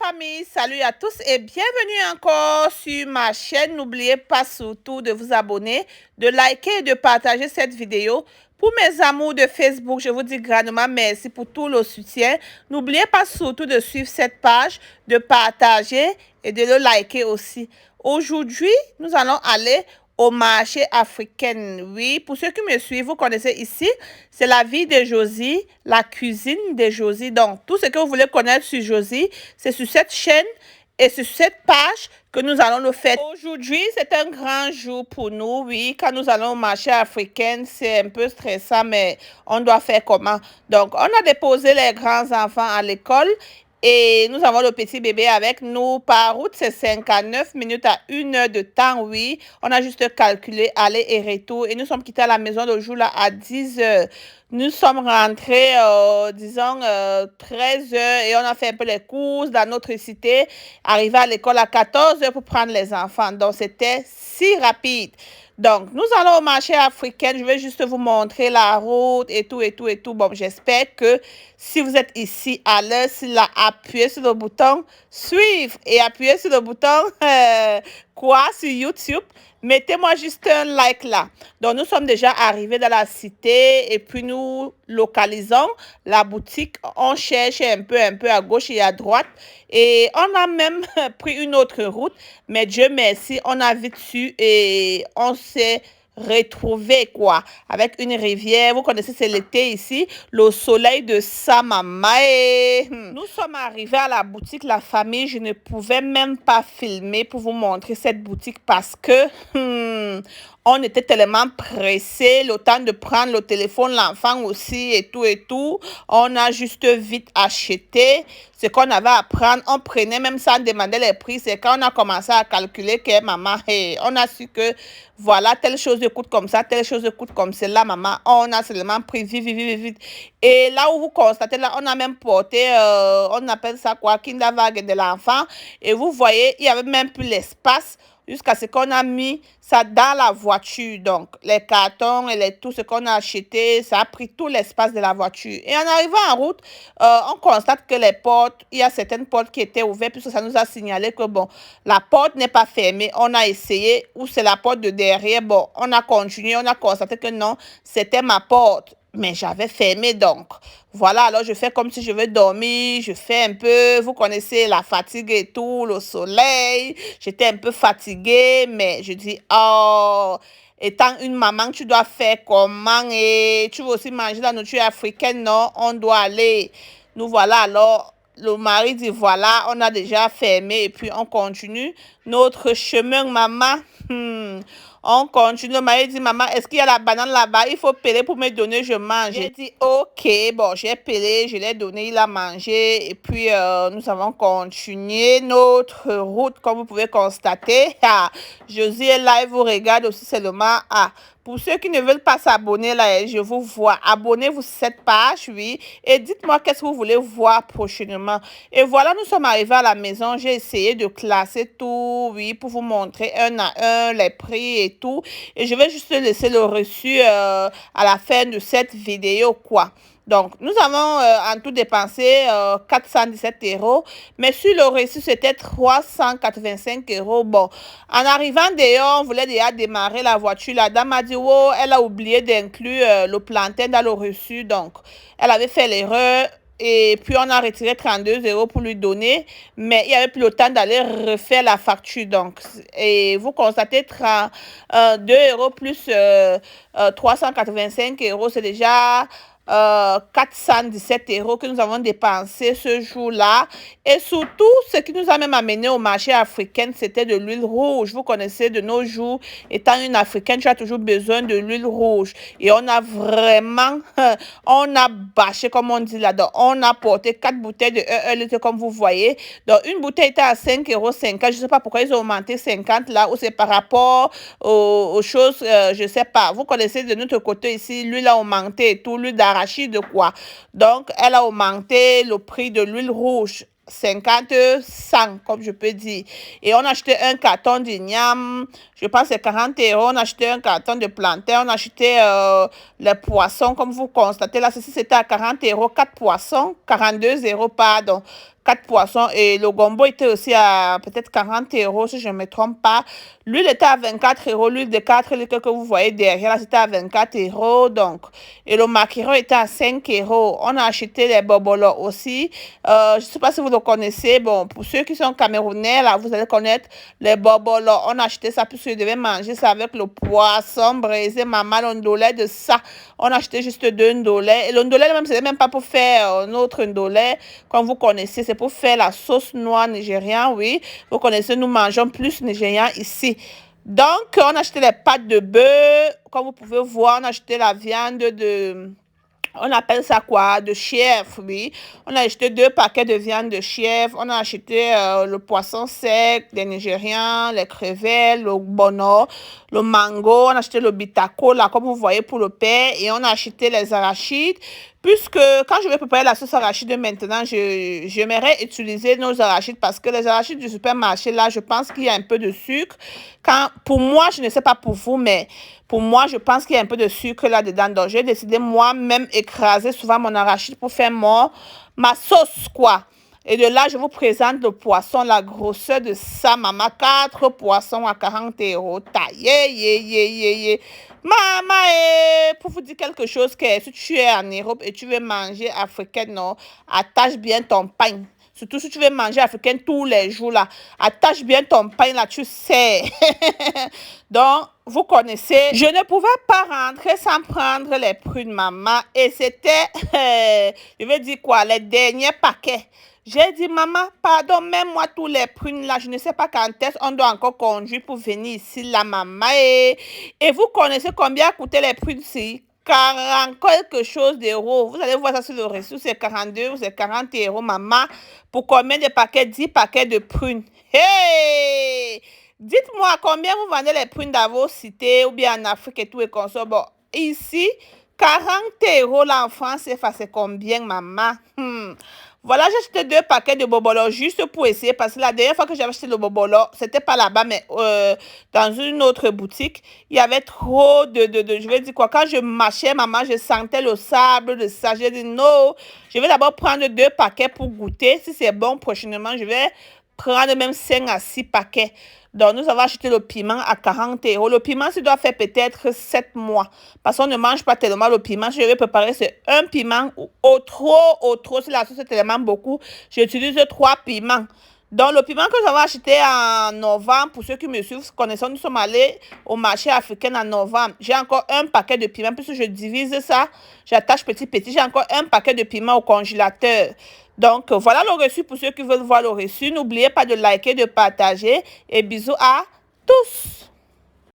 famille, salut à tous et bienvenue encore sur ma chaîne. N'oubliez pas surtout de vous abonner, de liker et de partager cette vidéo. Pour mes amours de Facebook, je vous dis grandement merci pour tout le soutien. N'oubliez pas surtout de suivre cette page, de partager et de le liker aussi. Aujourd'hui, nous allons aller au marché africain. Oui, pour ceux qui me suivent, vous connaissez ici, c'est la vie de Josie, la cuisine de Josie. Donc, tout ce que vous voulez connaître sur Josie, c'est sur cette chaîne et sur cette page que nous allons le faire. Aujourd'hui, c'est un grand jour pour nous. Oui, quand nous allons au marché africain, c'est un peu stressant, mais on doit faire comment? Donc, on a déposé les grands-enfants à l'école. Et nous avons le petit bébé avec nous. Par route, c'est 59 minutes à 1 heure de temps, oui. On a juste calculé aller et retour. Et nous sommes quittés à la maison le jour là à 10 heures. Nous sommes rentrés, disons, 13 heures et on a fait un peu les courses dans notre cité. Arrivé à l'école à 14 heures pour prendre les enfants. Donc, c'était si rapide. Donc, nous allons au marché africain. Je vais juste vous montrer la route et tout, et tout, et tout. Bon, j'espère que si vous êtes ici à l'heure, s'il a appuyé sur le bouton suivre et appuyez sur le bouton sur YouTube, mettez-moi juste un like là. Donc, nous sommes déjà arrivés dans la cité et puis nous localisons la boutique. On cherche un peu à gauche et à droite. Et on a même pris une autre route. Mais Dieu merci, on a vite su et on s'est retrouvé quoi avec une rivière. Vous connaissez, c'est l'été ici, le soleil de Samamae. Nous sommes arrivés à la boutique, la famille. Je ne pouvais même pas filmer pour vous montrer cette boutique parce que on était tellement pressés, le temps de prendre le téléphone, l'enfant aussi et tout et tout. On a juste vite acheté ce qu'on avait à prendre. On prenait même sans demander les prix. C'est quand on a commencé à calculer que maman, on a su que voilà, telle chose coûte comme ça, telle chose coûte comme cela, maman. On a seulement pris vite. Et là où vous constatez, là, on a même porté, on appelle ça quoi, Kinderwagen de l'enfant. Et vous voyez, il n'y avait même plus l'espace jusqu'à ce qu'on a mis ça dans la voiture. Donc, les cartons et tout ce qu'on a acheté, ça a pris tout l'espace de la voiture. Et en arrivant en route, on constate que les portes, il y a certaines portes qui étaient ouvertes puisque ça nous a signalé que, bon, la porte n'est pas fermée. On a essayé, ou c'est la porte de derrière. Bon, on a continué, on a constaté que non, c'était ma porte. Mais j'avais fermé donc. Voilà, alors je fais comme si je veux dormir, je fais un peu, vous connaissez la fatigue et tout, le soleil. J'étais un peu fatiguée, mais je dis, oh, étant une maman, tu dois faire comment et tu veux aussi manger la nourriture africaine, non, on doit aller. Nous voilà alors. Le mari dit, voilà, on a déjà fermé et puis on continue notre chemin, maman. On continue. Le mari dit, maman, est-ce qu'il y a la banane là-bas? Il faut peler pour me donner, je mange. J'ai dit, ok, bon, j'ai pelé, je l'ai donné, il a mangé. Et puis, nous avons continué notre route, comme vous pouvez constater. Josie est là, elle vous regarde aussi seulement. Pour ceux qui ne veulent pas s'abonner, là, je vous vois. Abonnez-vous sur cette page, oui. Et dites-moi qu'est-ce que vous voulez voir prochainement. Et voilà, nous sommes arrivés à la maison. J'ai essayé de classer tout, oui, pour vous montrer un à un les prix et tout. Et je vais juste laisser le reçu à la fin de cette vidéo, quoi. Donc, nous avons en tout dépensé 417 €. Mais sur le reçu, c'était 385 €. Bon, en arrivant dehors, on voulait déjà démarrer la voiture. La dame a dit, oh, elle a oublié d'inclure le plantain dans le reçu. Donc, elle avait fait l'erreur. Et puis, on a retiré 32 € pour lui donner. Mais il n'y avait plus le temps d'aller refaire la facture. Donc, et vous constatez 32 € plus 385 €. C'est déjà 417 € que nous avons dépensé ce jour-là. Et surtout, ce qui nous a même amené au marché africain, c'était de l'huile rouge. Vous connaissez, de nos jours, étant une africaine, tu as toujours besoin de l'huile rouge. Et on a vraiment, on a bâché, comme on dit là-dedans. On a porté 4 bouteilles de 1 litre, comme vous voyez. Donc, une bouteille était à 5,50 €. Je ne sais pas pourquoi ils ont augmenté 50 là, ou c'est par rapport aux choses, je ne sais pas. Vous connaissez de notre côté ici, l'huile a augmenté et tout, l'huile d'arachide de quoi. Donc, elle a augmenté le prix de l'huile rouge. 50, 100, comme je peux dire. Et on a acheté un carton d'igname, je pense que c'est 40 €. On a acheté un carton de plantain, on a acheté les poissons, comme vous constatez là, ceci c'était à 40 €, 4 poissons, 42 € pardon. 4 poissons. Et le gombo était aussi à peut-être 40 € si je ne me trompe pas. L'huile était à 24 €. L'huile de 4 litres que vous voyez derrière, là, c'était à 24 €. Donc, et le maquereau était à 5 €. On a acheté les bobolos aussi. Je ne sais pas si vous le connaissez. Bon, pour ceux qui sont camerounais, là, vous allez connaître les bobolos. On a acheté ça puisque je devais manger ça avec le poisson braisé. Maman, l'ondolé de ça. On a acheté juste 2 ndolé. Et l'ondolé, même, c'était même pas pour faire notre ndolé, comme vous connaissez. C'est pour faire la sauce noire nigériane, oui. Vous connaissez, nous mangeons plus nigérian ici. Donc, on a acheté les pâtes de bœuf. Comme vous pouvez voir, on a acheté la viande de... On appelle ça quoi? De chèvre, oui. On a acheté 2 paquets de viande de chèvre. On a acheté le poisson sec, les Nigérians, les crevettes, le bono, le mango. On a acheté le bitako, là, comme vous voyez, pour le pain. Et on a acheté les arachides. Puisque quand je vais préparer la sauce arachide maintenant, j'aimerais utiliser nos arachides parce que les arachides du supermarché, là, je pense qu'il y a un peu de sucre. Pour moi, je ne sais pas pour vous, mais pour moi, je pense qu'il y a un peu de sucre là-dedans. Donc, j'ai décidé moi-même écraser souvent mon arachide pour faire ma sauce, quoi. Et de là, je vous présente le poisson, la grosseur de ça, maman. 4 poissons à 40 €. Taillé, Maman, pour vous dire quelque chose, que si tu es en Europe et tu veux manger africain, non, attache bien ton pain. Surtout si tu veux manger africain tous les jours, là. Attache bien ton pain, là, tu sais. Donc, vous connaissez. Je ne pouvais pas rentrer sans prendre les prunes, maman. Et c'était, je vais dire quoi, les derniers paquets. J'ai dit, maman, pardon, même moi, tous les prunes là, je ne sais pas quand est-ce qu'on doit encore conduire pour venir ici, là, maman. Et vous connaissez combien coûtaient les prunes ici? 40 quelque chose d'euros. Vous allez voir ça sur le reçu, c'est 42 ou c'est 40 €, maman. Pour combien de paquets? 10 paquets de prunes. Hey! Dites-moi combien vous vendez les prunes dans vos cités ou bien en Afrique et tout et comme ça. Bon, ici, 40 € là en France, c'est combien, maman? Voilà, j'ai acheté 2 paquets de bobolo juste pour essayer parce que la dernière fois que j'avais acheté le bobolo, c'était pas là-bas, mais dans une autre boutique, il y avait trop je vais dire quoi, quand je marchais, maman, je sentais le sable de ça. J'ai dit non, je vais d'abord prendre 2 paquets pour goûter. Si c'est bon, prochainement, je vais prendre même 5 à 6 paquets. Donc, nous avons acheté le piment à 40 €. Le piment, ça doit faire peut-être 7 mois. Parce qu'on ne mange pas tellement le piment. Si je vais préparer, c'est un piment au trop. Si la sauce est tellement beaucoup, j'utilise 3 piments. Donc, le piment que nous avons acheté en novembre, pour ceux qui me suivent, connaissant, nous sommes allés au marché africain en novembre. J'ai encore un paquet de piment, puisque je divise ça, j'attache petit. J'ai encore un paquet de piment au congélateur. Donc, voilà le reçu pour ceux qui veulent voir le reçu. N'oubliez pas de liker, de partager et bisous à tous.